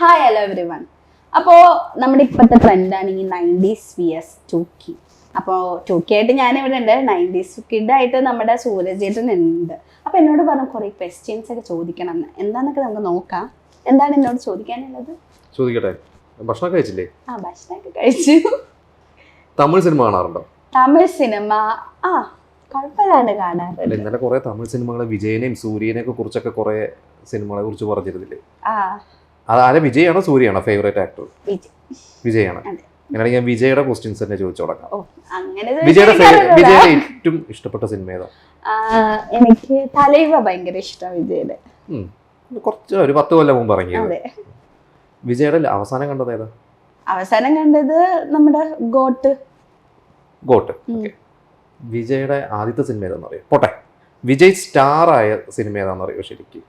Hi hello every one. അപ്പോൾ നമ്മുടെ ഇപ്പോഴത്തെ ട്രെൻഡാണ് ഈ 90s vs 2K. അപ്പോൾ 2K ആയിട്ട് ഞാനിവിടെ ഉണ്ട്, 90s കിഡായിട്ട് നമ്മുടെ സൂരജേട്ടൻ ഉണ്ട്. അപ്പോൾ എന്നോട് പറഞ്ഞു കുറേ ക്വസ്റ്റ്യൻസ് ഒക്കെ ചോദിക്കണം എന്ന്. എന്താണെന്നൊക്കെ നമുക്ക് നോക്കാം. എന്താണ് എന്നോട് ചോദിക്കാനുള്ളത്? ചോദിക്കട്ടെ. ഭക്ഷണം കഴിച്ചില്ലേ? ആ, ഭക്ഷണമൊക്കെ കഴിച്ചു. തമിഴ് സിനിമ കാണാറുണ്ടോ? തമിഴ് സിനിമ കുഴപ്പമില്ലാണ്ട് കാണാറുണ്ട്. ഇന്നലെ കുറെ തമിഴ് സിനിമകളെ വിജയനെയും സൂര്യനെയൊക്കെ കുറിച്ചൊക്കെ കുറെ സിനിമകളെ കുറിച്ച് പറഞ്ഞിരുന്നില്ലേ? അതാരെ വിജയാണോ സൂര്യയാണോ ഫേവറേറ്റ് ആക്ടർ? വിജയാണ്. അങ്ങനെയാണെങ്കിൽ ഞാൻ വിജയുടെ ക്വസ്റ്റ്യൻസ് തന്നെ ചോദിച്ചു തുടങ്ങാം. വിജയുടെ ഏറ്റവും ഇഷ്ടപ്പെട്ട സിനിമ ഏതാ? എനിക്ക് തലൈവ ഭയങ്കര ഇഷ്ടമാണ് വിജയുടെ. കുറച്ച് ഒരു 10 കൊല്ലം മുമ്പ് ഇറങ്ങിയത്. വിജയുടെ അവസാനം കണ്ടത് ഏതാ? അവസാനം കണ്ടത് നമ്മുടെ ഗോട്ട്. വിജയുടെ ആദ്യത്തെ സിനിമ ഏതാണെന്ന് അറിയാം? പോട്ടെ, വിജയ് സ്റ്റാർ ആയ സിനിമ ഏതാണെന്ന് അറിയോ? ശരിക്കും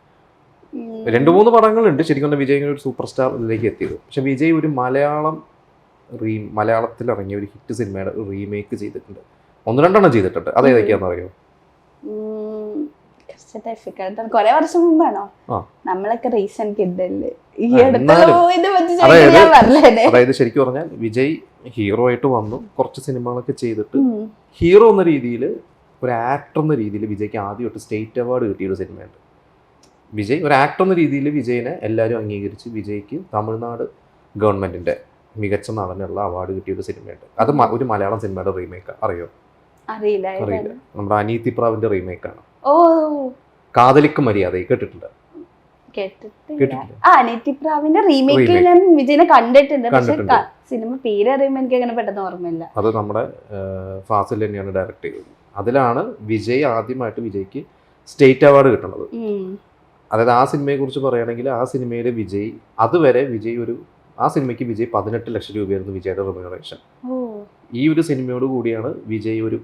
2-3 പടങ്ങളുണ്ട് ശരിക്കും പറഞ്ഞാൽ വിജയ് ഒരു സൂപ്പർ സ്റ്റാറിലേക്ക് എത്തിയത്. പക്ഷെ വിജയ് ഒരു മലയാളത്തിൽ ഇറങ്ങിയ ഒരു ഹിറ്റ് സിനിമയുടെ റീമേക്ക് ചെയ്തിട്ടുണ്ട്. 1-2 ചെയ്തിട്ടുണ്ട്. അത് ഏതൊക്കെയാണെന്ന് അറിയോ? കൊറേ വർഷം മുമ്പാണോ? നമ്മളൊക്കെ റീസെന്റ് കിഡല്ലേ. അതായത് ശരിക്കും പറഞ്ഞാൽ വിജയ് ഹീറോ ആയിട്ട് വന്നു, കുറച്ച് സിനിമകളൊക്കെ ചെയ്തിട്ട് ഹീറോ എന്ന രീതിയിൽ ഒരു ആക്ടർ എന്ന രീതിയിൽ വിജയ്ക്ക് ആദ്യമായിട്ട് സ്റ്റേറ്റ് അവാർഡ് കിട്ടിയൊരു സിനിമയുണ്ട്. വിജയ് ഒരു ആക്ടർ എന്ന രീതിയിൽ വിജയിനെ എല്ലാവരും അംഗീകരിച്ച് വിജയ്ക്ക് തമിഴ്നാട് ഗവൺമെന്റിന്റെ മികച്ച നടനുള്ള അവാർഡ് കിട്ടിയൊരു സിനിമയുണ്ട്. അത് ഒരു മലയാളം സിനിമയുടെ റീമേക്ക്. അറിയോ? അറിയില്ല. നമ്മുടെ അനീതിപ്രാവിന്റെ റീമേക്കാണ്. കാതലിക്ക് മര്യാദ കേട്ടിട്ടുണ്ട്? അനീതിപ്രാവിന്റെ റീമേക്കിൽ ഞാൻ വിജയനെ കണ്ടിട്ടുണ്ട്. പക്ഷെ സിനിമ പേര് അറിയുമ്പോൾ എനിക്ക് അങ്ങനെ പെട്ടെന്ന് ഓർമ്മയില്ല. അത് നമ്മുടെ ഫാസിൽ തന്നെയാണ് ഡയറക്ട് ചെയ്തത്. അതിലാണ് വിജയ് ആദ്യമായിട്ട് വിജയ്ക്ക് സ്റ്റേറ്റ് അവാർഡ് കിട്ടുന്നത്. അതായത് ആ സിനിമയെ കുറിച്ച് പറയുകയാണെങ്കിൽ ആ സിനിമയിലെ വിജയ് അതുവരെ ആ സിനിമയ്ക്ക് വിജയ് 18 ലക്ഷം രൂപയായിരുന്നു വിജയുടെ റെമ്യൂണറേഷൻ. ഈ ഒരു സിനിമയോട് കൂടിയാണ് വിജയ് ഒരു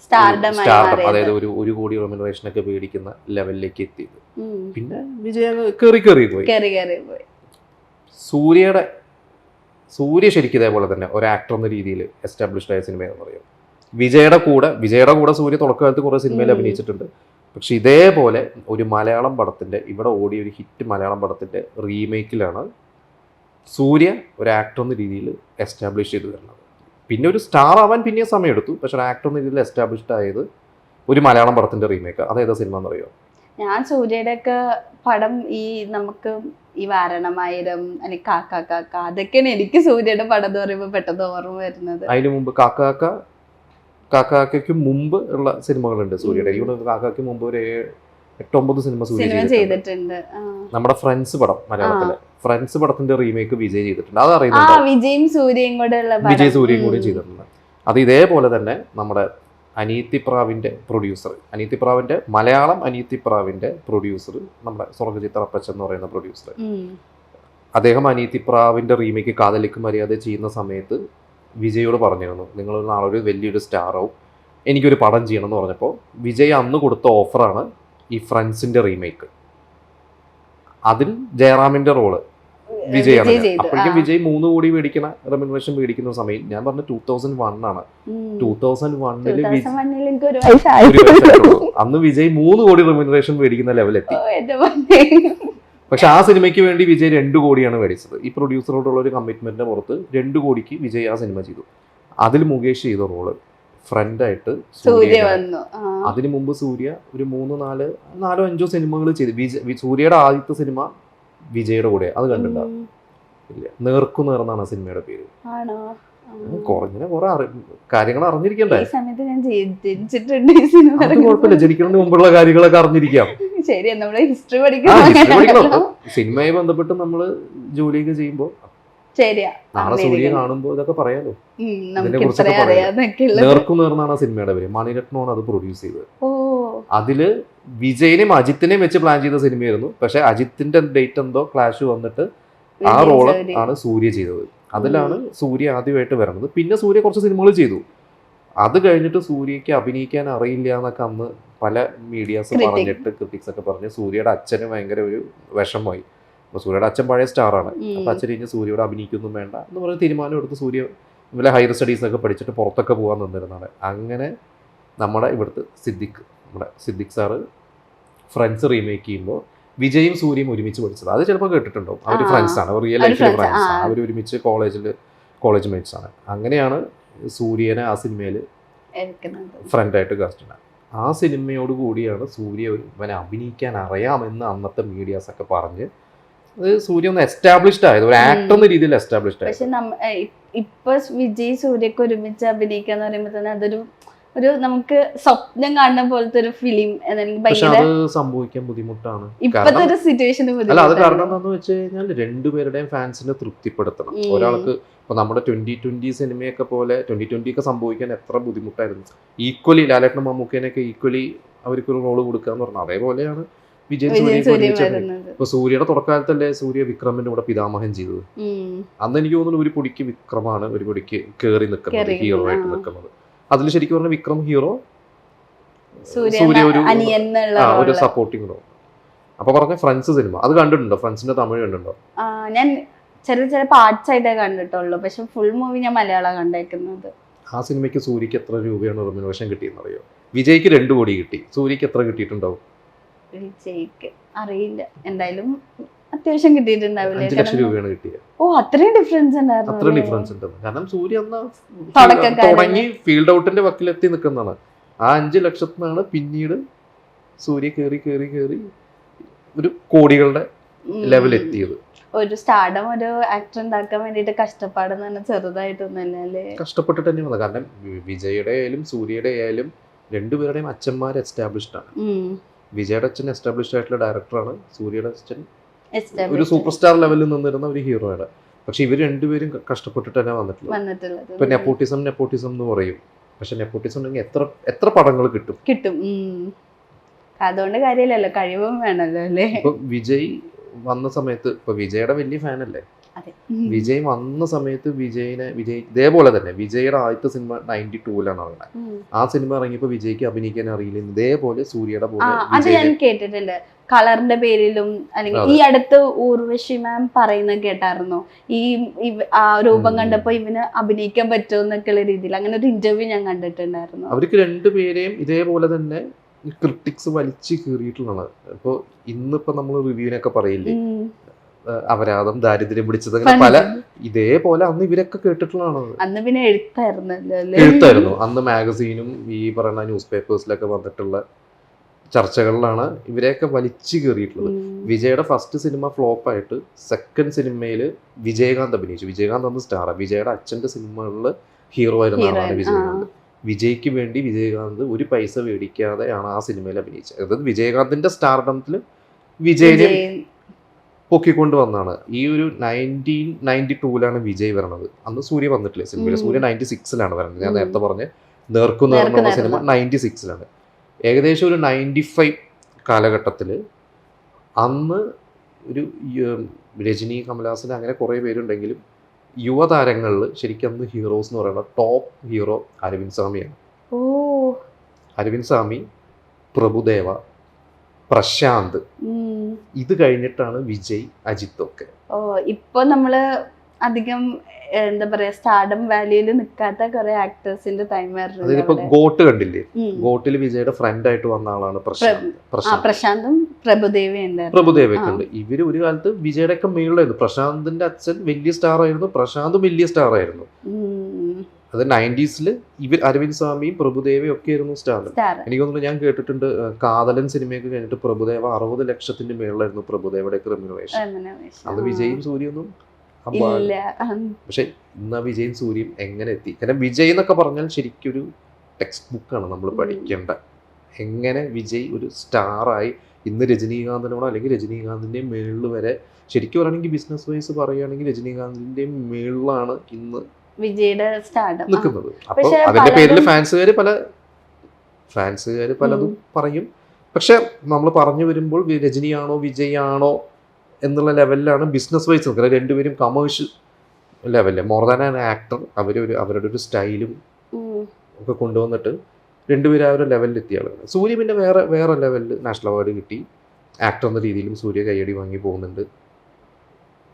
സ്റ്റാർഡം, അതായത് ഒരു 1 കോടി റെമ്യൂണറേഷൻ ഒക്കെ മേടിക്കുന്ന ലെവലിലേക്ക് എത്തിയത്. പിന്നെ വിജയ് കയറി പോയി. സൂര്യ ശരിക്കും ഇതേപോലെ തന്നെ ഒരു ആക്ടർ എന്ന രീതിയിൽ എസ്റ്റാബ്ലിഷ്ഡ് ആയ സിനിമ എന്ന് പറയും. വിജയുടെ കൂടെ സൂര്യ തുടക്കകാലത്ത് കുറെ സിനിമയിൽ അഭിനയിച്ചിട്ടുണ്ട്. പക്ഷെ ഇതേപോലെ ഒരു മലയാളം പടത്തിന്റെ ഇവിടെ ഓടിയ ഒരു ഹിറ്റ് മലയാളം പടത്തിന്റെ റീമേക്കിലാണ് സൂര്യ ഒരു ആക്ടർ എന്ന രീതിയിൽ എസ്റ്റാബ്ലിഷ് ചെയ്ത് വരുന്നത്. പിന്നെ ഒരു സ്റ്റാർ ആവാൻ പിന്നെയും സമയമെടുത്തു. പക്ഷെ ഒരു ആക്ടർ എന്ന രീതിയിൽ എസ്റ്റാബ്ലിഷ്ഡ് ആയത് ഒരു മലയാളം പടത്തിന്റെ റീമേക്ക്. അതേതാ സിനിമ എന്നറിയോ? ഞാൻ സൂര്യയുടെ ഒക്കെ പടം നമുക്ക് ഈ വാരണമായിരം അല്ലെങ്കിൽ കാക്ക അതൊക്കെയാണ് എനിക്ക് സൂര്യയുടെ പടം എന്ന് പറയുമ്പോൾ പെട്ടെന്ന് ഓർമ്മ വരുന്നത്. അതിന് മുമ്പ് കാക്കയ്ക്ക് മുമ്പ് ഉള്ള സിനിമകളുണ്ട് സൂര്യയുടെ. കാക്കയ്ക്ക് മുമ്പ് ഒരു 8-9 സിനിമ സൂര്യ ചെയ്തിട്ടുണ്ട്. നമ്മുടെ ഫ്രണ്ട്സ് പടം, മലയാളത്തിലെ ഫ്രണ്ട്സ് പടത്തിന്റെ റീമേക്ക് വിജയ് ചെയ്തിട്ടുണ്ട്. അത് അറിയുന്നുണ്ടോ? വിജയും സൂര്യയും കൂടി ചെയ്തിട്ടുണ്ട്. അത് ഇതേപോലെ തന്നെ നമ്മുടെ അനീതിപ്രാവിന്റെ മലയാളം അനീതിപ്രാവിന്റെ പ്രൊഡ്യൂസർ നമ്മുടെ സ്വർഗജിത്ത് അറപ്പച്ചൻ എന്ന് പറയുന്ന പ്രൊഡ്യൂസർ. അദ്ദേഹം അനീതിപ്രാവിന്റെ റീമേക്ക് കാതലിക്ക് മര്യാദ ചെയ്യുന്ന സമയത്ത് വിജയോട് പറഞ്ഞിരുന്നു, നിങ്ങൾ നാളെ ഒരു വലിയൊരു സ്റ്റാറാവും, എനിക്കൊരു പടം ചെയ്യണം എന്ന് പറഞ്ഞപ്പോൾ വിജയ് അന്ന് കൊടുത്ത ഓഫറാണ് ഈ ഫ്രണ്ട്സിന്റെ റീമേക്ക്. അതിൽ ജയറാമിന്റെ റോള് വിജയാണ്. അപ്പോഴേക്കും വിജയ് 3 കോടി മേടിക്കുന്ന റെമ്യൂണറേഷൻ മേടിക്കുന്ന സമയം ഞാൻ പറഞ്ഞു 2001 ആണ്. 2001 അന്ന് വിജയ് 3 കോടി റെമ്യൂണറേഷൻ മേടിക്കുന്ന ലെവലെത്തി. പക്ഷെ ആ സിനിമയ്ക്ക് വേണ്ടി വിജയ് 2 കോടിയാണ് മേടിച്ചത്. ഈ പ്രൊഡ്യൂസറോടുള്ള ഒരു കമ്മിറ്റ്മെന്റിന്റെ പുറത്ത് 2 കോടിക്ക് വിജയ് ആ സിനിമ ചെയ്തു. അതിൽ മുകേഷ് ചെയ്ത റോള് ഫ്രണ്ടായിട്ട് സൂര്യ വന്നു. അതിനു മുമ്പ് സൂര്യ ഒരു 4-5 സിനിമകൾ ചെയ്തു. സൂര്യയുടെ ആദ്യത്തെ സിനിമ വിജയുടെ കൂടെ. അത് കണ്ടിട്ടുണ്ടോ? ഇല്ല. നേർക്കുനേർന്നാണ് ആ സിനിമയുടെ പേര്. കുറെ കാര്യങ്ങൾ അറിഞ്ഞിരിക്കണ്ടേ? കുഴപ്പമില്ല, ജനിക്കുന്നതിന് മുമ്പുള്ള കാര്യങ്ങളൊക്കെ അറിഞ്ഞിരിക്കാം. സിനിമയെ ബന്ധപ്പെട്ട് നമ്മള് ജോലിയൊക്കെ ചെയ്യുമ്പോ നാളെ സൂര്യ കാണുമ്പോ ഇതൊക്കെ പറയാലോ. ഇതിനെ കുറിച്ചൊക്കെ പറയാം. നേർക്കുനേർന്നാണ് ആ സിനിമയുടെ പേര്. മണിരത്നമാണ് അത് പ്രൊഡ്യൂസ് ചെയ്തത്. അതില് വിജയനെയും അജിത്തിനെയും വെച്ച് പ്ലാൻ ചെയ്ത സിനിമയായിരുന്നു. പക്ഷെ അജിത്തിന്റെ ഡേറ്റ് എന്തോ ക്ലാഷ് വന്നിട്ട് ആ റോള് ആണ് സൂര്യ ചെയ്തത്. അതിലാണ് സൂര്യ ആദ്യമായിട്ട് വരുന്നത്. പിന്നെ സൂര്യ കുറച്ച് സിനിമകൾ ചെയ്തു. അത് കഴിഞ്ഞിട്ട് സൂര്യക്ക് അഭിനയിക്കാൻ അറിയില്ല എന്നൊക്കെ അന്ന് പല മീഡിയാസ് പറഞ്ഞിട്ട് ക്രിറ്റിക്സ് ഒക്കെ പറഞ്ഞ് സൂര്യയുടെ അച്ഛന് ഭയങ്കര ഒരു വിഷമമായി. അപ്പോൾ സൂര്യയുടെ അച്ഛൻ പഴയ സ്റ്റാറാണ്. അപ്പോൾ അച്ഛൻ കഴിഞ്ഞ് സൂര്യയോട് അഭിനയിക്കൊന്നും വേണ്ട എന്ന് പറഞ്ഞ് തീരുമാനം എടുത്ത് സൂര്യ വല്ല ഹയർ സ്റ്റഡീസൊക്കെ പഠിച്ചിട്ട് പുറത്തൊക്കെ പോകാൻ നിന്നിരുന്നതാണ്. അങ്ങനെ നമ്മുടെ ഇവിടുത്തെ സിദ്ദിഖ് സാറ് ഫ്രണ്ട്സ് റീമേക്ക് ചെയ്യുമ്പോൾ വിജയും സൂര്യയും ഒരുമിച്ച് പഠിച്ചത്. അത് ചിലപ്പോൾ കേട്ടിട്ടുണ്ടാവും. അവർ ഫ്രണ്ട്സ് ആണ്, റിയൽ ലൈഫിൽ ഫ്രണ്ട്സ് ആണ്. അവർ ഒരുമിച്ച് കോളേജ് മേറ്റ്സ് ആണ്. അങ്ങനെയാണ് സൂര്യനെ ആ സിനിമയിൽ ഫ്രണ്ടായിട്ട് കാസ്റ്റ്. ആ സിനിമയോട് കൂടിയാണ് സൂര്യ ഇവനെ അഭിനയിക്കാൻ അറിയാമെന്ന് അന്നത്തെ മീഡിയാസ് ഒക്കെ പറഞ്ഞ് അത് സൂര്യ ഒന്ന് എസ്റ്റാബ്ലിഷ്ഡ് ആയത്, ഒരു ആക്ടർ എന്ന രീതിയിൽ എസ്റ്റാബ്ലിഷ്ഡ് ആയത്. പക്ഷെ ഇപ്പൊ വിജയ് സൂര്യക്ക് ഒരുമിച്ച് അഭിനയിക്കാന്ന് പറയുമ്പോ തന്നെ അതൊരു നമുക്ക് സ്വപ്നം കാണുന്ന പോലത്തെ ഒരു ഫിലിം. പക്ഷെ അത് സംഭവിക്കാൻ ബുദ്ധിമുട്ടാണ്. ഇപ്പത്തെ ഒരു സിറ്റുവേഷൻ. അല്ല, അത് കാരണം എന്താണെന്ന് വെച്ച് കഴിഞ്ഞാൽ രണ്ടുപേരുടെയും ഫാൻസിനെ തൃപ്തിപ്പെടുത്തണം. ഒരാൾക്ക് ഇപ്പൊ നമ്മുടെ 2020 സിനിമയൊക്കെ പോലെ 2020 ഒക്കെ സംഭവിക്കാൻ എത്ര ബുദ്ധിമുട്ടായിരുന്നു. ഈക്വലി ലാലേട്ടനും മമ്മൂക്കേനൊക്കെ ഈക്വലി അവർക്കൊരു റോള് കൊടുക്കുക എന്ന് പറഞ്ഞാൽ അതേപോലെയാണ് വിജയ് സൂര്യ. ഇപ്പൊ സൂര്യയുടെ തുടക്കാലത്തല്ലേ സൂര്യ വിക്രമിന്റെ കൂടെ പിതാമഹൻ ചെയ്തത്. അന്ന് എനിക്ക് തോന്നുന്നു ഒരു പൊടിക്ക് വിക്രമാണ് ഒരു പൊടിക്ക് കേറി നിൽക്കുന്നത്, ഹീറോ ആയിട്ട് നിൽക്കുന്നത്. അതിൽ ശരിക്കും പറഞ്ഞ വിക്രം ഹീറോ, സൂര്യ ഒരു സപ്പോർട്ടിങ് റോൾ. അപ്പൊ പറഞ്ഞ ഫ്രണ്ട്സ് സിനിമ അത് കണ്ടിട്ടുണ്ടോ? ഫ്രണ്ട്സിന്റെ തമിഴ് കണ്ടിട്ടുണ്ടോ? ഞാൻ ചെറിയ പാർട്സ് ആയിട്ടേ കണ്ടിട്ടുള്ളൂ. പക്ഷെ ഫുൾ മൂവി ഞാൻ മലയാളം കണ്ടേക്കുന്നത്. ആ സിനിമയ്ക്ക് സൂര്യക്ക് എത്ര രൂപയാണ് റെമ്യൂണറേഷൻ കിട്ടിയെന്ന് അറിയോ? വിജയ്ക്ക് 2 കോടി കിട്ടി. സൂര്യക്ക് എത്ര കിട്ടിയിട്ടുണ്ടാവും? വിജയ്ക്ക് അറിയില്ല, എന്തായാലും അത്യാവശ്യം കിട്ടിയിട്ടുണ്ടാവില്ല. 5 ലക്ഷം രൂപയാണ് കിട്ടിയത്. ഓ, അത്രയും ഡിഫറൻസ് ഉണ്ടായിരുന്നു. അത്രയും ഡിഫറൻസ് ഉണ്ട്. കാരണം സൂര്യ അന്ന് തുടങ്ങി ഫീൽഡ് ഔട്ടിന്റെ വക്കിലെത്തി നിൽക്കുന്നതാണ്. ആ 5 ലക്ഷത്തിനാണ് പിന്നീട് സൂര്യ കേറി ഒരു കോടികളുടെ ലെവൽ എത്തിയത്. ഒരു സ്റ്റാർഡം ഒരു ആക്ടർ ഉണ്ടാക്കാൻ വേണ്ടിട്ട് കഷ്ടപ്പാടെന്ന് പറഞ്ഞാൽ ചെറുതായിട്ടൊന്നല്ലേ. കഷ്ടപ്പെട്ടിട്ട് തന്നെ വന്നത്. കാരണം വിജയുടെ ആയാലും സൂര്യയുടെ ആയാലും രണ്ടുപേരുടെയും അച്ഛന്മാർ എസ്റ്റാബ്ലിഷ്ഡ് ആണ്. വിജയുടെ അച്ഛൻ എസ്റ്റാബ്ലിഷ്ഡ് ആയിട്ടുള്ള ഡയറക്ടറാണ്. സൂര്യയുടെ അച്ഛൻ ഒരു സൂപ്പർ സ്റ്റാർ ലെവലിൽ നിന്നിരുന്ന ഒരു ഹീറോയാണ്. പക്ഷെ ഇവർ രണ്ടുപേരും കഷ്ടപ്പെട്ടിട്ട് തന്നെ വന്നിട്ടുള്ളത്. ഇപ്പൊ നെപ്പോട്ടിസം എന്ന് പറയും. പക്ഷെ നെപ്പോട്ടിസം ഉണ്ടെങ്കിൽ എത്ര പടങ്ങൾ കിട്ടും. അതുകൊണ്ട് കാര്യമില്ലല്ലോ, കഴിവും വേണല്ലോ അല്ലേ. ഇപ്പൊ വിജയ് വന്ന സമയത്ത് ഇപ്പൊ വിജയുടെ വലിയ ഫാനല്ലേ. വിജയ് വന്ന സമയത്ത് വിജയ് ഇതേപോലെ തന്നെ വിജയുടെ ആദ്യത്തെ സിനിമ 92-ലാണ് ഇറങ്ങുന്നത്. ആ സിനിമ ഇറങ്ങിയപ്പോ വിജയ്ക്ക് അഭിനയിക്കാൻ അറിയില്ല. ഇതേപോലെ സൂര്യയുടെ പോലെ അത് ഞാൻ കേട്ടിട്ടുണ്ട്. കളറിന്റെ പേരിലും അല്ലെങ്കിൽ ഈ അടുത്ത് ഊർവശി മാം പറയുന്നത് കേട്ടായിരുന്നു. ഈ രൂപം കണ്ടപ്പോ ഇവന് അഭിനയിക്കാൻ പറ്റുമെന്നൊക്കെയുള്ള രീതിയിൽ അങ്ങനെ ഒരു ഇന്റർവ്യൂ ഞാൻ കണ്ടിട്ടുണ്ടായിരുന്നു. അവർക്ക് രണ്ടുപേരെയും ഇതേപോലെ തന്നെ ക്രിട്ടിക്സ് വലിച്ചു കീറിയിട്ടുള്ളതാണ്. ഇപ്പൊ ഇന്നിപ്പോ നമ്മൾ റിവ്യൂവിനൊക്കെ പറയില്ലേ, അപരാധം, ദാരിദ്ര്യം പിടിച്ചത്, അങ്ങനെ പല ഇതേപോലെ അന്ന് ഇവരൊക്കെ കേട്ടിട്ടുള്ളതാണ്. അന്ന് പിന്നെ എഴുത്തായിരുന്നു. അന്ന് മാഗസീനും ഈ പറയുന്ന ന്യൂസ് പേപ്പേഴ്സിലൊക്കെ വന്നിട്ടുള്ള ചർച്ചകളിലാണ് ഇവരെയൊക്കെ വലിച്ചു കയറിയിട്ടുള്ളത്. വിജയുടെ ഫസ്റ്റ് സിനിമ ഫ്ലോപ്പായിട്ട് സെക്കൻഡ് സിനിമയിൽ വിജയകാന്ത് അഭിനയിച്ചു. വിജയകാന്ത് അന്ന് സ്റ്റാർ. വിജയുടെ അച്ഛന്റെ സിനിമകളിൽ ഹീറോ ആയിരുന്ന ആളാണ് വിജയകാന്ത്. വിജയ്ക്ക് വേണ്ടി വിജയകാന്ത് ഒരു പൈസ മേടിക്കാതെയാണ് ആ സിനിമയിൽ അഭിനയിച്ചത്. അതായത് വിജയകാന്തിന്റെ സ്റ്റാർഡത്തിൽ വിജയനെ പൊക്കിക്കൊണ്ട് വന്നാണ്. ഈ ഒരു 1992-ലാണ് വിജയ് വരണത്. അന്ന് സൂര്യ വന്നിട്ടില്ല സിനിമയിൽ. സൂര്യ 96-ലാണ് വരുന്നത്. ഞാൻ നേരത്തെ പറഞ്ഞ നേർക്കുന്ന സിനിമ 96-ലാണ്. ഏകദേശം ഒരു 95 കാലഘട്ടത്തിൽ അന്ന് ഒരു രജനി, കമലഹാസൻ അങ്ങനെ കുറേ പേരുണ്ടെങ്കിലും യുവതാരങ്ങളിൽ ശരിക്കും അന്ന് ഹീറോസ് എന്ന് പറയുന്ന ടോപ്പ് ഹീറോ അരവിന്ദ് സ്വാമിയാണ്. അരവിന്ദ് സ്വാമി, പ്രഭുദേവ, പ്രശാന്ത്, ഇത് കഴിഞ്ഞിട്ടാണ് വിജയ്, അജിത്ത് ഒക്കെ. ഇപ്പൊ നമ്മള് അധികം എന്താ പറയാ സ്റ്റാർഡം വാല്യൂല് നിൽക്കാത്ത കുറെ ആക്ടേഴ്സിന്റെ ടൈം ആയിരുന്നു. അതിപ്പോ ഗോട്ട് കണ്ടില്ലേ? ഗോട്ടിൽ വിജയുടെ ഫ്രണ്ട് ആയിട്ട് വന്ന ആളാണ് പ്രശാന്തും പ്രഭുദേവയൊക്കെ ഉണ്ട്. ഇവര് ഒരു കാലത്ത് വിജയുടെ ഒക്കെ മേളിലായിരുന്നു. പ്രശാന്തിന്റെ അച്ഛൻ വലിയ സ്റ്റാർ ആയിരുന്നു, പ്രശാന്തും വലിയ സ്റ്റാർ ആയിരുന്നു. അത് 90s ഇവർ അരവിന്ദ് സ്വാമിയും പ്രഭുദേവയും ഒക്കെ ആയിരുന്നു സ്റ്റാർ. എനിക്ക് തോന്നുന്നു ഞാൻ കേട്ടിട്ടുണ്ട് കാതലൻ സിനിമയൊക്കെ കഴിഞ്ഞിട്ട് പ്രഭുദേവ 60 ലക്ഷത്തിന്റെ മേളിലായിരുന്നു പ്രഭുദേവയുടെ റെമ്യൂണറേഷൻ. അത് വിജയും സൂര്യയൊന്നും. പക്ഷെ ഇന്ന് വിജയും സൂര്യയും എങ്ങനെ എത്തി? കാരണം വിജയ് എന്നൊക്കെ പറഞ്ഞാൽ ശരിക്കും ഒരു ടെക്സ്റ്റ് ബുക്കാണ് നമ്മൾ പഠിക്കേണ്ട. എങ്ങനെ വിജയ് ഒരു സ്റ്റാറായി ഇന്ന് രജനീകാന്തിനോടോ അല്ലെങ്കിൽ രജനീകാന്തിന്റെ മേളിൽ വരെ ശരിക്കും പറയുകയാണെങ്കിൽ ബിസിനസ് വൈസ് പറയുകയാണെങ്കിൽ രജനീകാന്തിന്റെ മേളിലാണ് ഇന്ന് വിജയുടെ സ്റ്റാർഡം നിൽക്കുന്നത്. അപ്പോൾ അതിന്റെ പേരിൽ ഫാൻസുകാർ പലതും പറയും. പക്ഷെ നമ്മൾ പറഞ്ഞു വരുമ്പോൾ രജനിയാണോ വിജയാണോ എന്നുള്ള ലെവലിലാണ് ബിസിനസ് വൈസ് നിൽക്കുന്നത്. രണ്ടുപേരും കമേഴ്ഷ്യൽ ലെവലിൽ മോർ ദാൻ ആൻ ആക്ടർ അവരുടെ ഒരു സ്റ്റൈലും ഒക്കെ കൊണ്ടുവന്നിട്ട് രണ്ടുപേരും ആ ഒരു ലെവലിൽ എത്തിയ ആളുകൾ. സൂര്യ പിന്നെ വേറെ ലെവലിൽ നാഷണൽ അവാർഡ് കിട്ടി. ആക്ടർ എന്ന രീതിയിലും സൂര്യ കയ്യടി വാങ്ങി പോകുന്നുണ്ട്.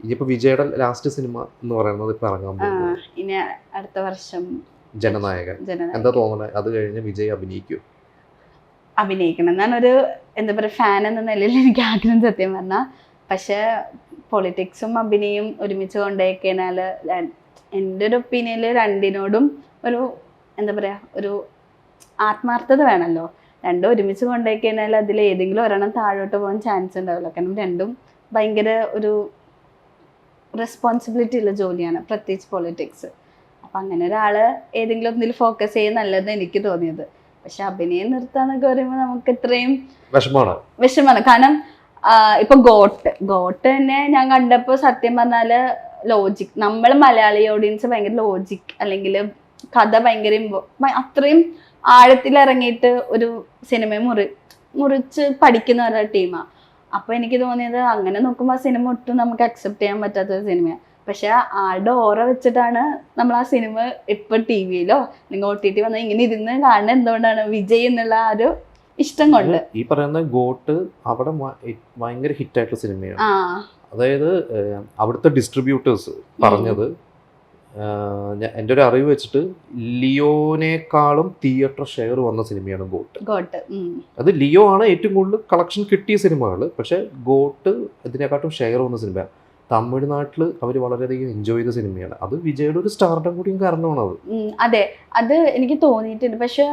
ഇനിയിപ്പോ വിജയുടെ ലാസ്റ്റ് സിനിമ എന്ന് പറയുന്നത് ഇപ്പൊ ഇറങ്ങാൻ പോകുന്നത് ഇനി അടുത്ത വർഷം ജനനായകൻ. എന്താ തോന്നുന്നത്? അത് കഴിഞ്ഞ് വിജയ് അഭിനയിക്കൂ? അഭിനയിക്കണം എന്നാണ് ഒരു എന്താ പറയുക ഫാൻ എന്ന നിലയിൽ എനിക്ക് ആഗ്രഹം സത്യം പറഞ്ഞാൽ. പക്ഷെ പൊളിറ്റിക്സും അഭിനയും ഒരുമിച്ച് കൊണ്ടുപോയിക്കഴിഞ്ഞാൽ എൻ്റെ ഒരു ഒപ്പീനിയനിൽ രണ്ടിനോടും ഒരു എന്താ പറയുക ഒരു ആത്മാർത്ഥത വേണമല്ലോ. രണ്ടും ഒരുമിച്ച് കൊണ്ടുപോയിക്കഴിഞ്ഞാൽ അതിൽ ഏതെങ്കിലും ഒരെണ്ണം താഴോട്ട് പോകാൻ ചാൻസ് ഉണ്ടാവില്ല. കാരണം രണ്ടും ഭയങ്കര ഒരു റെസ്പോൺസിബിലിറ്റി ഉള്ള ജോലിയാണ്, പ്രത്യേകിച്ച് പൊളിറ്റിക്സ്. അപ്പം അങ്ങനെ ഒരാൾ ഏതെങ്കിലും ഒന്നിൽ ഫോക്കസ് ചെയ്യുക നല്ലതെന്ന് എനിക്ക് തോന്നിയത്. പക്ഷെ അഭിനയം നിർത്താന്നൊക്കെ പറയുമ്പോൾ നമുക്ക് ഇത്രയും വിഷമാണ്. കാരണം ഇപ്പൊ ഗോട്ട് തന്നെ ഞാൻ കണ്ടപ്പോൾ സത്യം പറഞ്ഞാല് ലോജിക്, നമ്മൾ മലയാളി ഓഡിയൻസ് ഭയങ്കര ലോജിക് അല്ലെങ്കിൽ കഥ ഭയങ്കര അത്രയും ആഴത്തിലിറങ്ങിയിട്ട് ഒരു സിനിമയെ മുറിച്ച് പഠിക്കുന്ന ഒരു ടീമാണ്. അപ്പൊ എനിക്ക് തോന്നിയത് അങ്ങനെ നോക്കുമ്പോൾ ആ സിനിമ ഒട്ടും നമുക്ക് അക്സെപ്റ്റ് ചെയ്യാൻ പറ്റാത്ത ഒരു സിനിമയാണ്. പക്ഷെ ആളുടെ ഓറ വെച്ചിട്ടാണ് നമ്മൾ ആ സിനിമ ഇപ്പൊ ടി വിയിലോ അല്ലെങ്കിൽ OTT വന്നാൽ ഇങ്ങനെ ഇരുന്ന് കാണുന്നത് എന്തുകൊണ്ടാണ്? വിജയ് എന്നുള്ള ആ ഒരു ഇഷ്ടം കൊണ്ട്. ഈ പറയുന്ന ഗോട്ട് അവിടെ ഭയങ്കര ഹിറ്റായിട്ടുള്ള സിനിമയാണ്. അതായത് അവിടുത്തെ ഡിസ്ട്രിബ്യൂട്ടേഴ്സ് പറഞ്ഞത്, എൻ്റെ ഒരു അറിവ് വെച്ചിട്ട് ലിയോനേക്കാളും തിയേറ്റർ ഷെയർ വന്ന സിനിമയാണ് ഗോട്ട്. അത് ലിയോ ആണ് ഏറ്റവും കൂടുതൽ കളക്ഷൻ കിട്ടിയ സിനിമകൾ. പക്ഷെ ഗോട്ട് ഇതിനെക്കാട്ടും ഷെയർ വന്ന സിനിമയാണ്. തമിഴ്നാട്ടിൽ അവർ വളരെയധികം എൻജോയ് ചെയ്ത സിനിമയാണ്. അത് വിജയുടെ ഒരു സ്റ്റാർഡം കൂടിയും കാരണമാണ് അത്. അതെ, അത് എനിക്ക് തോന്നിയിട്ടുണ്ട്. പക്ഷെ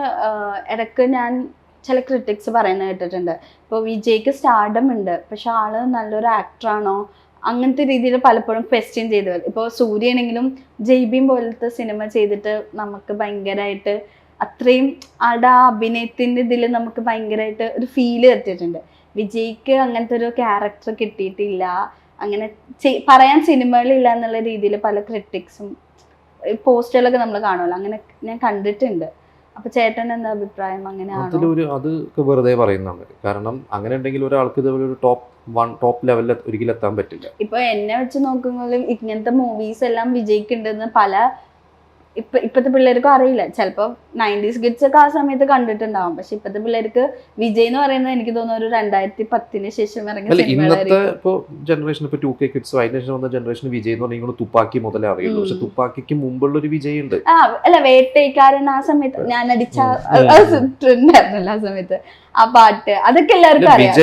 ഇടയ്ക്ക് ഞാൻ ചില ക്രിറ്റിക്സ് പറയുന്നത് കേട്ടിട്ടുണ്ട്. ഇപ്പോൾ വിജയ്ക്ക് സ്റ്റാർഡം ഉണ്ട്, പക്ഷെ ആള് നല്ലൊരു ആക്ടറാണോ അങ്ങനത്തെ രീതിയിൽ പലപ്പോഴും ക്വസ്റ്റ്യൻ ചെയ്ത് വരും. ഇപ്പോൾ സൂര്യയാണെങ്കിലും ജയ്ബീം പോലത്തെ സിനിമ ചെയ്തിട്ട് നമുക്ക് ഭയങ്കരമായിട്ട് അത്രയും ആളുടെ ആ അഭിനയത്തിൻ്റെ ഇതിൽ നമുക്ക് ഭയങ്കരമായിട്ട് ഒരു ഫീല് എത്തിയിട്ടുണ്ട്. വിജയ്ക്ക് അങ്ങനത്തെ ഒരു ക്യാരക്ടർ കിട്ടിയിട്ടില്ല, അങ്ങനെ പറയാൻ സിനിമകളില്ല എന്നുള്ള രീതിയിൽ പല ക്രിറ്റിക്സും പോസ്റ്ററുകളൊക്കെ നമ്മൾ കാണുമല്ലോ, അങ്ങനെ ഞാൻ കണ്ടിട്ടുണ്ട്. അപ്പൊ ചേട്ടൻ എന്താ അഭിപ്രായം? അങ്ങനെയാണോ? അത് വെറുതെ പറയുന്നതാണ്. കാരണം അങ്ങനെ ഉണ്ടെങ്കിൽ ഒരാൾക്ക് ഇതുപോലെ ഒരു ടോപ്പ് ലെവലിൽ ഒരിക്കലും എത്താൻ പറ്റില്ല. ഇപ്പൊ എന്നെ വെച്ച് നോക്കുമ്പോഴും ഇങ്ങനത്തെ മൂവീസ് എല്ലാം വിജയിക്കുന്നുണ്ടെന്ന് പല ഇപ്പത്തെ പിള്ളേർക്കും അറിയില്ല. ചിലപ്പോ 90s കിഡ്സ് ഒക്കെ ആ സമയത്ത് കണ്ടിട്ടുണ്ടാവും. പക്ഷെ ഇപ്പത്തെ പിള്ളേർക്ക് വിജയ് എന്ന് പറയുന്നത് എനിക്ക് തോന്നുന്നു ഒരു 2010 ശേഷം ഇറങ്ങിയ ഇന്നത്തെ ഇപ്പൊ ജനറേഷൻ, ഇപ്പൊ 2K കിഡ്സ് അതിന് ശേഷം വന്ന ജനറേഷൻ വിജയ് എന്ന് പറഞ്ഞാൽ തുപ്പാക്കി മുതലേ അറിയുള്ളൂ. പക്ഷെ തുപ്പാക്കിക്ക് മുമ്പുള്ള ഒരു വിജയ് ഉണ്ട്. അല്ല, വേട്ടയ്ക്കാരൻ ആ സമയത്ത് ഞാൻ അടിച്ച ഉണ്ടായിരുന്നല്ലോ ആ സമയത്ത് ആ പാട്ട്, അതൊക്കെ എല്ലാവർക്കും അറിയാം.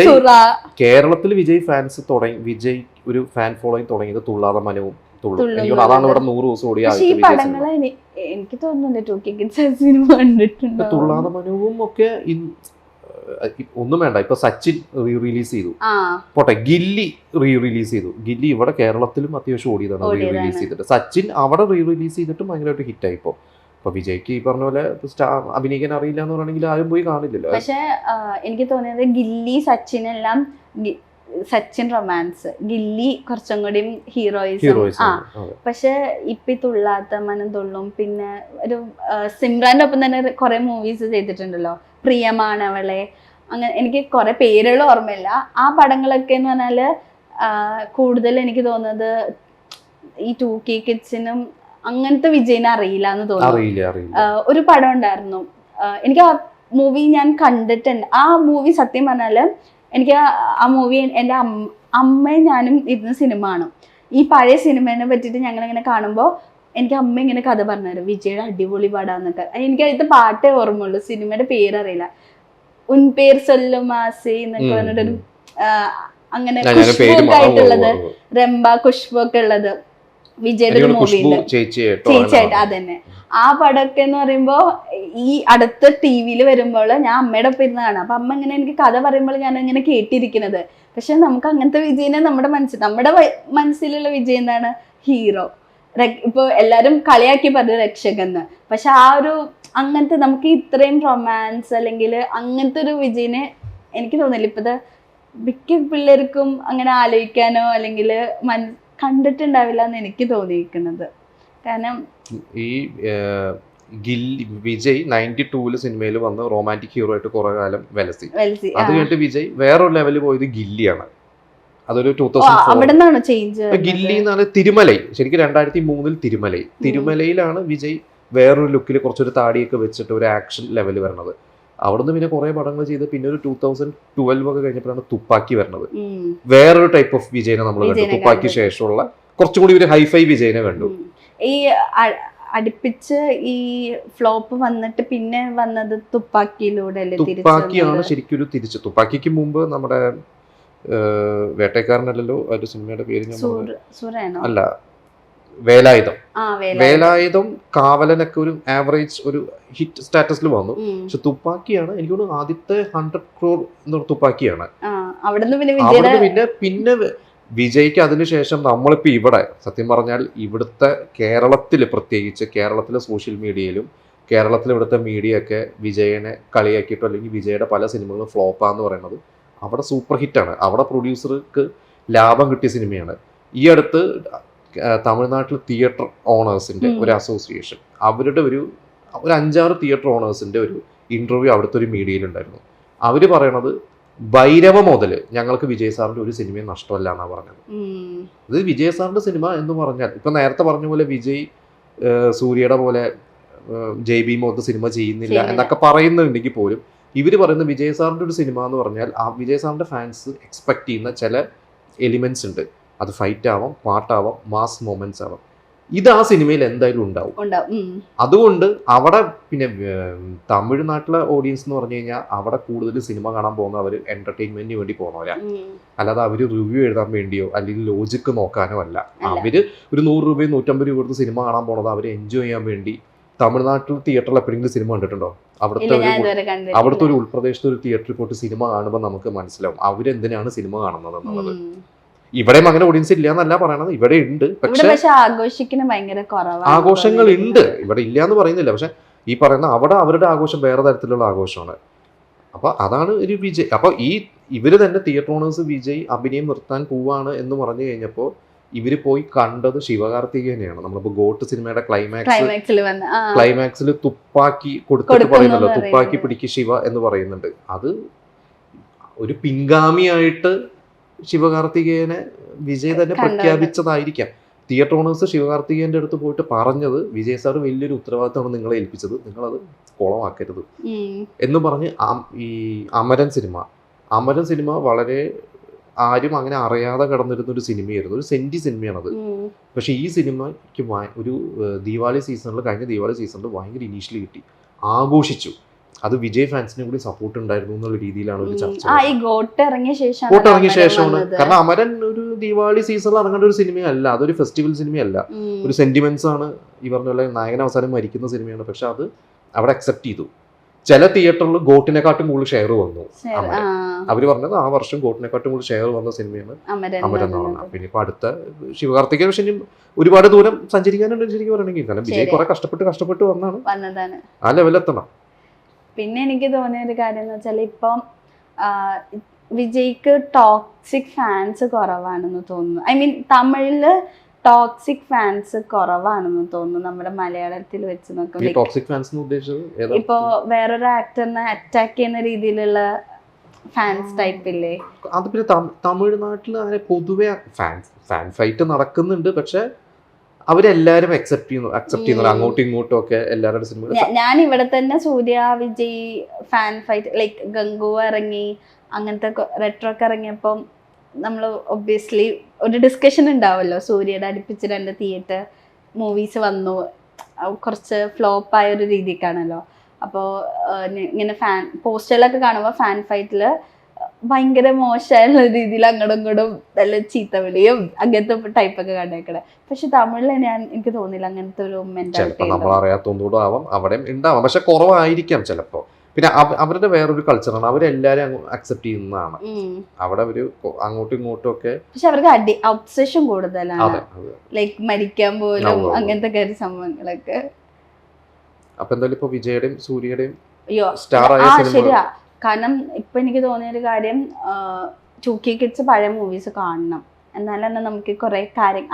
കേരളത്തിൽ വിജയ് ഫാൻസ് തുടങ്ങി, വിജയ് ഒരു ഫാൻ ഫോളോയിങ് തുടങ്ങിയത് തുള്ളാതെ മനവും അതാണ് ഇവിടെ 100 ദിവസം ഓടിയ എനിക്ക് തോന്നുന്നുണ്ട് 2K കിഡ്സ് സിനിമ കണ്ടിട്ടുണ്ട്. തുള്ളാതെ മനവും ഒക്കെ ഒന്നും വേണ്ട. ഇപ്പൊ സച്ചിൻ റിലീസ് ചെയ്തു, പോട്ടെ, ഗില്ലി റിലീസ് ചെയ്തു. ഗില്ലി ഇവിടെ കേരളത്തിലും അത്യാവശ്യം ഓടിയതാണ് റിലീസ് ചെയ്തിട്ട്. സച്ചിൻ അവിടെ റിലീസ് ചെയ്തിട്ടും ഭയങ്കരമായിട്ട് ഹിറ്റായി. ഇപ്പൊ വിജയ്ക്ക് ഈ പറഞ്ഞ പോലെ അഭിനയിക്കാൻ അറിയില്ല എന്ന് പറയണമെങ്കിൽ ആരും പോയി കാണില്ലല്ലോ. പക്ഷെ എനിക്ക് തോന്നിയത് ഗില്ലി സച്ചിനെല്ലാം സച്ചിൻ റൊമാൻസ്, ഗില്ലി കുറച്ചും കൂടി ഹീറോയിസം. പക്ഷെ ഇപ്പൊ തുള്ളാത്ത മനം തുള്ളും, പിന്നെ ഒരു സിമ്രാന്റെ ഒപ്പം തന്നെ കുറെ മൂവീസ് ചെയ്തിട്ടുണ്ടല്ലോ, പ്രിയമാണവളെ, അങ്ങനെ എനിക്ക് കുറെ പേരുകൾ ഓർമ്മയില്ല. ആ പടങ്ങളൊക്കെ എന്ന് പറഞ്ഞാല് കൂടുതൽ എനിക്ക് തോന്നുന്നത് ഈ 2K കിഡ്സിനും അങ്ങനത്തെ വിജയിനെ അറിയില്ല എന്ന് തോന്നുന്നു. ഒരു പടം ഉണ്ടായിരുന്നു, എനിക്ക് ആ മൂവി ഞാൻ കണ്ടിട്ടുണ്ട്. ആ മൂവി സത്യം പറഞ്ഞാല് എനിക്ക് ആ മൂവി എൻ്റെ അമ്മയും ഞാനും ഇരുന്ന സിനിമ ആണ്. ഈ പഴയ സിനിമേനെ പറ്റിയിട്ട് ഞങ്ങളിങ്ങനെ കാണുമ്പോൾ എനിക്ക് അമ്മ ഇങ്ങനെ കഥ പറഞ്ഞു തരും, വിജയുടെ അടിപൊളി പടാന്നൊക്കെ. എനിക്ക് അതിന്റെ പാട്ടേ ഓർമ്മയുള്ളൂ, സിനിമയുടെ പേരറിയില്ല. ഉൻ പേർ സൊല്ലുമാസി എന്നൊക്കെ പറഞ്ഞിട്ടൊരു അങ്ങനെ ഖുഷ്ബു ആയിട്ടുള്ളത്, രംബ ഖുഷ്ബു ഒക്കെ ഉള്ളത് വിജയുടെ ഒരു മൂവി ഉണ്ട്, ചേച്ചിയായിട്ട്. അതന്നെ ആ പടമൊക്കെ എന്ന് പറയുമ്പോ ഈ അടുത്ത TV വരുമ്പോൾ ഞാൻ അമ്മയുടെ ഒപ്പം ഇരുന്ന് കാണാം. അപ്പൊ അമ്മ ഇങ്ങനെ എനിക്ക് കഥ പറയുമ്പോൾ ഞാൻ ഇങ്ങനെ കേട്ടിരിക്കുന്നത്. പക്ഷെ നമുക്ക് അങ്ങനത്തെ വിജയനെ നമ്മുടെ മനസ്സിലുള്ള വിജയ് എന്താണ്? ഹീറോ. ഇപ്പൊ എല്ലാരും കളിയാക്കി പറഞ്ഞു രക്ഷകന്ന്. പക്ഷെ ആ ഒരു അങ്ങനത്തെ നമുക്ക് ഇത്രയും റൊമാൻസ് അല്ലെങ്കിൽ അങ്ങനത്തെ ഒരു വിജയനെ എനിക്ക് തോന്നില്ല ഇപ്പത്തെ മിക്ക പിള്ളേർക്കും അങ്ങനെ ആലോചിക്കാനോ അല്ലെങ്കിൽ കണ്ടിട്ടുണ്ടാവില്ല എന്ന് എനിക്ക് തോന്നിയിരിക്കുന്നത്. കാരണം ഈ വിജയ് 92 സിനിമയിൽ വന്ന് റൊമാൻറ്റിക് ഹീറോ ആയിട്ട് കുറെ കാലം വലസി. അത് കഴിഞ്ഞിട്ട് വിജയ് വേറൊരു ലെവലിൽ പോയത് ഗില്ലിയാണ്. അതൊരു 2004 ഗില്ലി എന്നാണ് തിരുമലൈ. ശരിക്കും 2003 തിരുമലയിലാണ് വിജയ് വേറൊരു ലുക്കിൽ കുറച്ചൊരു താടിയൊക്കെ വെച്ചിട്ട് ഒരു ആക്ഷൻ ലെവൽ വരണത്. അവിടുന്ന് പിന്നെ കുറെ പടങ്ങൾ ചെയ്ത് പിന്നെ ഒരു 2012 ഒക്കെ കഴിഞ്ഞപ്പോഴാണ് തുപ്പാക്കി വരണത്. വേറൊരു ടൈപ്പ് ഓഫ് വിജയനെ നമ്മൾ കണ്ടു. തുപ്പാക്കി ശേഷമുള്ള കുറച്ചും കൂടി ഒരു ഹൈഫൈ വിജയനെ കണ്ടു. ഈ അടുപ്പിച്ച് ഈ ഫ്ലോപ്പ് വന്നിട്ട് പിന്നെ വന്നത് തുപ്പാക്കിയിലൂടെ അല്ലേ? തുപ്പാക്കിയാണ് ശരിക്കും ഒരു തിരിച്ച്. തുപ്പാക്കിക്ക് മുമ്പ് നമ്മുടെ വേട്ടക്കാരനല്ലല്ലോ ഒരു സിനിമയുടെ പേര് അല്ല, വേലായുധം. വേലായുധം കാവലനൊക്കെ ഒരു ആവറേജ് ഒരു ഹിറ്റ് സ്റ്റാറ്റസിൽ വന്നു. പക്ഷെ തുപ്പാക്കിയാണ് എനിക്ക് തോന്നുന്നു ആദ്യത്തെ 100 crore തുപ്പാക്കിയാണ്. പിന്നെ വിജയ്ക്ക് അതിനുശേഷം നമ്മളിപ്പോൾ ഇവിടെ സത്യം പറഞ്ഞാൽ ഇവിടുത്തെ കേരളത്തിൽ, പ്രത്യേകിച്ച് കേരളത്തിലെ സോഷ്യൽ മീഡിയയിലും കേരളത്തിലെ ഇവിടുത്തെ മീഡിയ ഒക്കെ വിജയനെ കളിയാക്കിയിട്ടോ അല്ലെങ്കിൽ വിജയുടെ പല സിനിമകളും ഫ്ലോപ്പാന്ന് പറയുന്നത് അവിടെ സൂപ്പർ ഹിറ്റാണ്. അവിടെ പ്രൊഡ്യൂസർക്ക് ലാഭം കിട്ടിയ സിനിമയാണ്. ഈ അടുത്ത് തമിഴ്നാട്ടിൽ തിയേറ്റർ ഓണേഴ്സിന്റെ ഒരു അസോസിയേഷൻ, അവരുടെ ഒരു 5-6 തിയേറ്റർ ഓണേഴ്സിന്റെ ഒരു ഇന്റർവ്യൂ അവിടുത്തെ ഒരു മീഡിയയിലുണ്ടായിരുന്നു. അവര് പറയണത് ഭൈരവ മുതൽ ഞങ്ങൾക്ക് വിജയ് സാറിന്റെ ഒരു സിനിമയും നഷ്ടമല്ല എന്നാണ് പറഞ്ഞത്. ഇത് വിജയ് സാറിന്റെ സിനിമ എന്ന് പറഞ്ഞാൽ ഇപ്പൊ നേരത്തെ പറഞ്ഞ പോലെ വിജയ് സൂര്യയുടെ പോലെ JB മോദ് സിനിമ ചെയ്യുന്നില്ല എന്നൊക്കെ പറയുന്നുണ്ടെങ്കിൽ പോലും ഇവര് പറയുന്ന വിജയ് സാറിന്റെ ഒരു സിനിമ എന്ന് പറഞ്ഞാൽ ആ വിജയ് സാറിന്റെ ഫാൻസ് എക്സ്പെക്ട് ചെയ്യുന്ന ചില എലിമെന്റ്സ് ഉണ്ട്. അത് ഫൈറ്റ് ആവാം, പാട്ടാവാം, മാസ് മൊമെന്റ്സ് ആവാം. ഇത് ആ സിനിമയിൽ എന്തായാലും ഉണ്ടാവും. അതുകൊണ്ട് അവിടെ പിന്നെ തമിഴ്നാട്ടിലെ ഓഡിയൻസ് എന്ന് പറഞ്ഞു കഴിഞ്ഞാൽ അവിടെ കൂടുതൽ സിനിമ കാണാൻ പോകുന്ന അവർ എന്റർടൈൻമെന്റിന് വേണ്ടി പോകുന്നവരാ. അല്ലാതെ അവര് റിവ്യൂ എഴുതാൻ വേണ്ടിയോ അല്ലെങ്കിൽ ലോജിക്ക് നോക്കാനോ അല്ല. അവര് ഒരു 100 രൂപയും 150 രൂപ കൊടുത്ത് സിനിമ കാണാൻ പോണത് അവര് എൻജോയ് ചെയ്യാൻ വേണ്ടി. തമിഴ്നാട്ടിൽ തിയേറ്ററിൽ എപ്പോഴെങ്കിലും സിനിമ കണ്ടിട്ടുണ്ടോ? അവിടുത്തെ ഒരു ഉൾപ്രദേശത്തെ ഒരു തിയേറ്ററിൽ പോയിട്ട് സിനിമ കാണുമ്പോൾ നമുക്ക് മനസ്സിലാവും അവരെന്തിനാണ് സിനിമ കാണുന്നത് എന്നുള്ളത്. ഇവിടെയും അങ്ങനെ ഓഡിയൻസ് ഇല്ല എന്നല്ല പറയണത്, ഇവിടെ ഉണ്ട്. പക്ഷെ ആഘോഷങ്ങൾ ഉണ്ട്, ഇവിടെ ഇല്ല എന്ന് പറയുന്നില്ല. പക്ഷെ ഈ പറയുന്ന അവിടെ അവരുടെ ആഘോഷം വേറെ തരത്തിലുള്ള ആഘോഷമാണ്. അപ്പൊ അതാണ് ഒരു വിജയ്. അപ്പൊ ഇവര് തന്നെ തിയേറ്റർ ഓണേഴ്സ് വിജയ് അഭിനയം നിർത്താൻ പോവാണ് എന്ന് പറഞ്ഞു കഴിഞ്ഞപ്പോ ഇവര് പോയി കണ്ടത് ശിവകാർത്തികേയനെയാണ്. നമ്മളിപ്പോ ഗോട്ട് സിനിമയുടെ ക്ലൈമാക്സിൽ തുപ്പാക്കി കൊടുത്തിട്ട് പറയുന്നല്ലോ, തുപ്പാക്കി പിടിക്ക് ശിവ എന്ന് പറയുന്നുണ്ട്. അത് ഒരു പിൻഗാമിയായിട്ട് ശിവകാർത്തികേയനെ വിജയ് തന്നെ പ്രഖ്യാപിച്ചതായിരിക്കാം. തിയേറ്റർ ഓണേഴ്സ് ശിവകാർത്തികേയന്റെ അടുത്ത് പോയിട്ട് പറഞ്ഞത് വിജയ് സാർ വലിയൊരു ഉത്തരവാദിത്തമാണ് നിങ്ങളെ ഏൽപ്പിച്ചത്, നിങ്ങളത് കുളമാക്കരുത് എന്ന് പറഞ്ഞ് ഈ അമരൻ സിനിമ വളരെ ആരും അങ്ങനെ അറിയാതെ കടന്നിരുന്ന ഒരു സിനിമയായിരുന്നു. ഒരു സെന്റി സിനിമയാണത്. പക്ഷെ ഈ സിനിമയ്ക്ക് ഒരു കഴിഞ്ഞ ദീപാവലി സീസണിൽ ഭയങ്കര ഇനീഷ്യലി കിട്ടി, ആഘോഷിച്ചു. അത് വിജയ് ഫാൻസിനെ കൂടി സപ്പോർട്ട് ഉണ്ടായിരുന്നു എന്നുള്ള രീതിയിലാണ് ഒരു ചർച്ച. ഗോട്ട് ഇറങ്ങിയ ശേഷമാണ്. കാരണം അമരൻ ഒരു ദീപാവലി സീസണിൽ ഇറങ്ങേണ്ട ഒരു സിനിമയല്ല, അതൊരു ഫെസ്റ്റിവൽ സിനിമയല്ല. ഒരു സെന്റിമെന്റ്സ് ആണ്. ഈ പറഞ്ഞ പോലെ നായകൻ അവസാനം മരിക്കുന്ന സിനിമയാണ്. പക്ഷെ അത് അവിടെ അക്സെപ്റ്റ് ചെയ്തു. ചില തിയേറ്ററിൽ ഗോട്ടിനെക്കാട്ടും കൂടുതൽ ഷെയർ വന്നു. അവര് പറഞ്ഞത് ആ വർഷം ഗോട്ടിനെക്കാട്ടും കൂടുതൽ ഷെയർ വന്ന സിനിമയാണ് അമരൻ എന്ന് പറഞ്ഞത്. പിന്നെ ഇപ്പൊ അടുത്ത ശിവകാർത്തികേയൻ പക്ഷെ ഒരുപാട് ദൂരം സഞ്ചരിക്കാനുണ്ട് ശരിക്കും പറയണമെങ്കിൽ. കാരണം വിജയ് കുറെ കഷ്ടപ്പെട്ട് വന്നാണ് ആ ലെവലെത്തണം. പിന്നെ എനിക്ക് തോന്നിയ ഒരു കാര്യം എന്ന് വെച്ചാൽ ഇപ്പം വിജയ്ക്ക് ടോക്സിക് ഫാൻസ് കുറവാണെന്ന് തോന്നുന്നു. ഐ മീൻ തമിഴില് ടോക്സിക് ഫാൻസ് കുറവാണെന്ന് തോന്നുന്നു നമ്മുടെ മലയാളത്തിൽ വെച്ച് നോക്കുമ്പോൾ. ഇപ്പൊ വേറൊരു ആക്ടറിനെ അറ്റാക്ക് ചെയ്യുന്ന രീതിയിലുള്ള ഫാൻസ് ടൈപ്പ് ഇല്ലേ? അത് പിന്നെ തമിഴ്നാട്ടിൽ അങ്ങനെ പൊതുവെ ഫാൻ ഫൈറ്റ് നടക്കുന്നുണ്ട്. പക്ഷെ അവരെല്ലാരും അക്സെപ്റ്റ് ചെയ്യുന്നു അങ്ങോട്ടും ഇങ്ങോട്ടും ഒക്കെ എല്ലാവരുടെ സിനിമ. ഞാൻ ഇവിടെ തന്നെ സൂര്യ Vijay fan fight like Gangu ഇറങ്ങി അങ്ങനത്തെ റെട്രോ ഒക്കെ ഇറങ്ങിയപ്പം നമ്മൾ ഒബ്വിയസ്ലി ഒരു ഡിസ്കഷൻ ഉണ്ടാവുമല്ലോ. സൂര്യയുടെ അടുപ്പിച്ച് 2 തിയേറ്റർ മൂവീസ് വന്നു, കുറച്ച് ഫ്ലോപ്പായ ഒരു രീതിക്കാണല്ലോ. അപ്പോൾ ഇങ്ങനെ ഫാൻ പോസ്റ്ററിലൊക്കെ കാണുമ്പോൾ ഫാൻ ഫൈറ്റിൽ ഭയങ്കര മോശമായുള്ള രീതിയിൽ അങ്ങോട്ടും ഇങ്ങോട്ടും നല്ല ചീത്തവിളിയും അങ്ങനത്തെ ടൈപ്പൊക്കെ കണ്ടേക്കണേ. പക്ഷെ തമിഴിൽ എനിക്ക് തോന്നില്ല അങ്ങനത്തെ ഒരു മെന്റാലിറ്റി. നമ്മൾ അറിയാത്തതുകൊണ്ടും ആവാം, അവിടെ ഉണ്ടാവാം, പക്ഷെ കുറവായിരിക്കാം ചിലപ്പോ. പിന്നെ അവരുടെ വേറൊരു കൾച്ചറാണ്, അവരെല്ലാരും അക്സെപ്റ്റ് ചെയ്യുന്നതാണ്. അവിടെ ഒരു അങ്ങോട്ടും ഇങ്ങോട്ടും ഒക്കെ പക്ഷെ അവർക്ക് ഒബ്സഷൻ കൂടുതലാണ്, ലൈക്ക് മരിക്കാൻ പോലും അങ്ങനത്തെ സംഭവങ്ങളൊക്കെ. അപ്പൊ എന്തായാലും ഇപ്പൊ വിജയുടെയും സൂര്യയുടെയും ശരിയാ. കാരണം ഇപ്പൊ എനിക്ക് തോന്നിയ ഒരു കാര്യം, 2K കിഡ്സ് പഴയ മൂവീസ് കാണണം, എന്നാലും തന്നെ നമുക്ക് കുറെ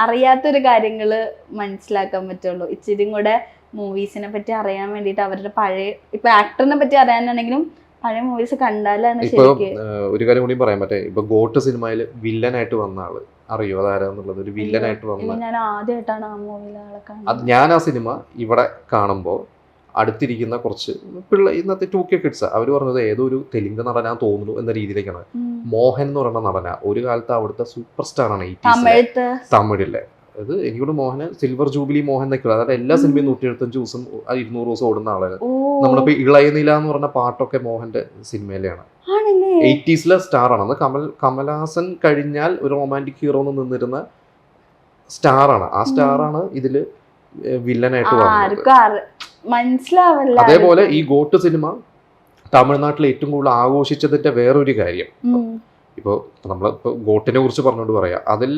അറിയാത്തൊരു കാര്യങ്ങള് മനസ്സിലാക്കാൻ പറ്റുള്ളൂ. ഇച്ചിരി കൂടെ മൂവീസിനെ പറ്റി അറിയാൻ വേണ്ടിട്ട് അവരുടെ പഴയ ഇപ്പൊ ആക്ടറിനെ പറ്റി അറിയാനാണെങ്കിലും പഴയ മൂവീസ് കണ്ടാലാണ് ശരിക്കും. ഒരു കാര്യം കൂടി പറയാൻ പറ്റേ, ഇപ്പൊ ഗോട്ട് സിനിമയില് വില്ലനായിട്ട് വന്ന ആള് അറിയോ അതാരാന്നുള്ളത്? ഒരു വില്ലനായിട്ട് വന്ന ഞാൻ ആദ്യമായിട്ടാണ് ആ മൂവിയിലെ ആളെ കാണുന്നത്. ഞാൻ ആ സിനിമ ഇവിടെ കാണുമ്പോ അടുത്തിരിക്കുന്ന കുറച്ച് ഇന്നത്തെ 2K കിഡ്സ് അവർ പറഞ്ഞത് ഏതോ ഒരു തെലുങ്ക് നടനാ തോന്നുന്നു എന്ന രീതിയിലേക്കാണ്. മോഹൻ എന്ന് പറയുന്ന നടന ഒരു കാലത്ത് അവിടുത്തെ സൂപ്പർ സ്റ്റാർ ആണ് തമിഴിലെ. അത് എനിക്കൂടെ മോഹന് സിൽവർ ജൂബിലി മോഹൻ എന്നൊക്കെ, അതായത് എല്ലാ സിനിമയും 175 ദിവസം 200 ദിവസം ഓടുന്ന ആളാണ്. നമ്മളിപ്പോ ഇളയനില എന്ന് പറഞ്ഞ പാട്ടൊക്കെ മോഹന്റെ സിനിമയിലാണ്. 80s സ്റ്റാർ ആണ്. അത് കമൽഹാസൻ കഴിഞ്ഞാൽ ഒരു റൊമാൻറ്റിക് ഹീറോ എന്ന് നിന്നിരുന്ന സ്റ്റാർ ആണ്. ആ സ്റ്റാർ ആണ് ഇതില് വില്ലനായിട്ട് വന്നത്. മനസ്സിലാവില്ല. അതേപോലെ ഈ ഗോട്ട് സിനിമ തമിഴ്നാട്ടിൽ ഏറ്റവും കൂടുതൽ ആഘോഷിച്ചതിന്റെ വേറൊരു കാര്യം, ഇപ്പോൾ നമ്മളിപ്പോ ഗോട്ടിനെ കുറിച്ച് പറഞ്ഞുകൊണ്ട് പറയാം, അതിൽ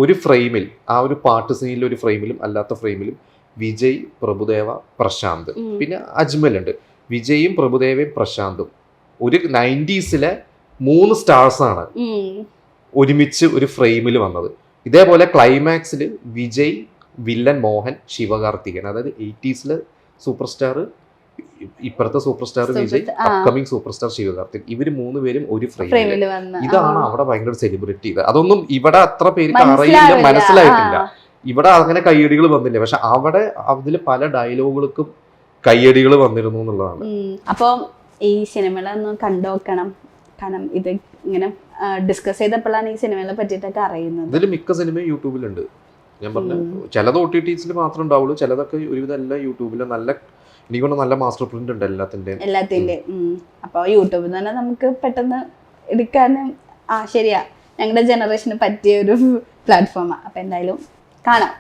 ഒരു ഫ്രെയിമിൽ, ആ ഒരു പാട്ട് സീനിൽ ഒരു ഫ്രെയിമിലും അല്ലാത്ത ഫ്രെയിമിലും വിജയ്, പ്രഭുദേവ, പ്രശാന്ത്, പിന്നെ അജ്മൽ ഉണ്ട്. വിജയും പ്രഭുദേവയും പ്രശാന്തും ഒരു 90s 3 സ്റ്റാർസാണ് ഒരുമിച്ച് ഒരു ഫ്രെയിമിൽ വന്നത്. ഇതേപോലെ ക്ലൈമാക്സിൽ വിജയ്, വില്ലൻ മോഹൻ, ശിവകാർത്തികൻ, അതായത് 80s സൂപ്പർ സ്റ്റാർ, ഇപ്പോഴത്തെ super star Vijay, upcoming super star Sivakarthikeyan, ഇവര് 3 പേരും ഒരു ഫ്രെയിമിൽ. ഇതാണ് അവിടെ ഭയങ്കര സെലിബ്രിറ്റി. അതൊന്നും ഇവിടെ അത്ര പേർക്ക് അറിയില്ല, മനസ്സിലായിട്ടില്ല. ഇവിടെ അങ്ങനെ കയ്യടികൾ വന്നില്ല, പക്ഷെ അവിടെ അതിൽ പല ഡയലോഗുകൾക്കും കയ്യടികൾ വന്നിരുന്നു എന്നുള്ളതാണ്. അപ്പൊ ഈ സിനിമകളൊന്ന് കണ്ടുനോക്കണം. കാരണം ഇത് ഇങ്ങനെ ഡിസ്കസ് ചെയ്തപ്പോഴാണ് ഈ സിനിമകളെ പറ്റിയിട്ടൊക്കെ അറിയുന്നത്. ഇതിൽ മിക്ക സിനിമയും യൂട്യൂബിലുണ്ട്. ഞാൻ പറഞ്ഞ ചിലത് OTTs മാത്രം ഉണ്ടാവുള്ളൂ, ചിലതൊക്കെ ഒരുവിധം എല്ലാം യൂട്യൂബില്. നല്ല എനിക്കൊണ്ട് നല്ല മാസ്റ്റർ പ്രിന്റ് ഉണ്ട് എല്ലാത്തിന്റെയും. അപ്പൊ യൂട്യൂബിൽ തന്നെ നമുക്ക് പെട്ടെന്ന് എടുക്കാനും ശരിയാ, ഞങ്ങളുടെ ജനറേഷന് പറ്റിയ ഒരു പ്ലാറ്റ്ഫോമാണ്. അപ്പൊ എന്തായാലും കാണാം.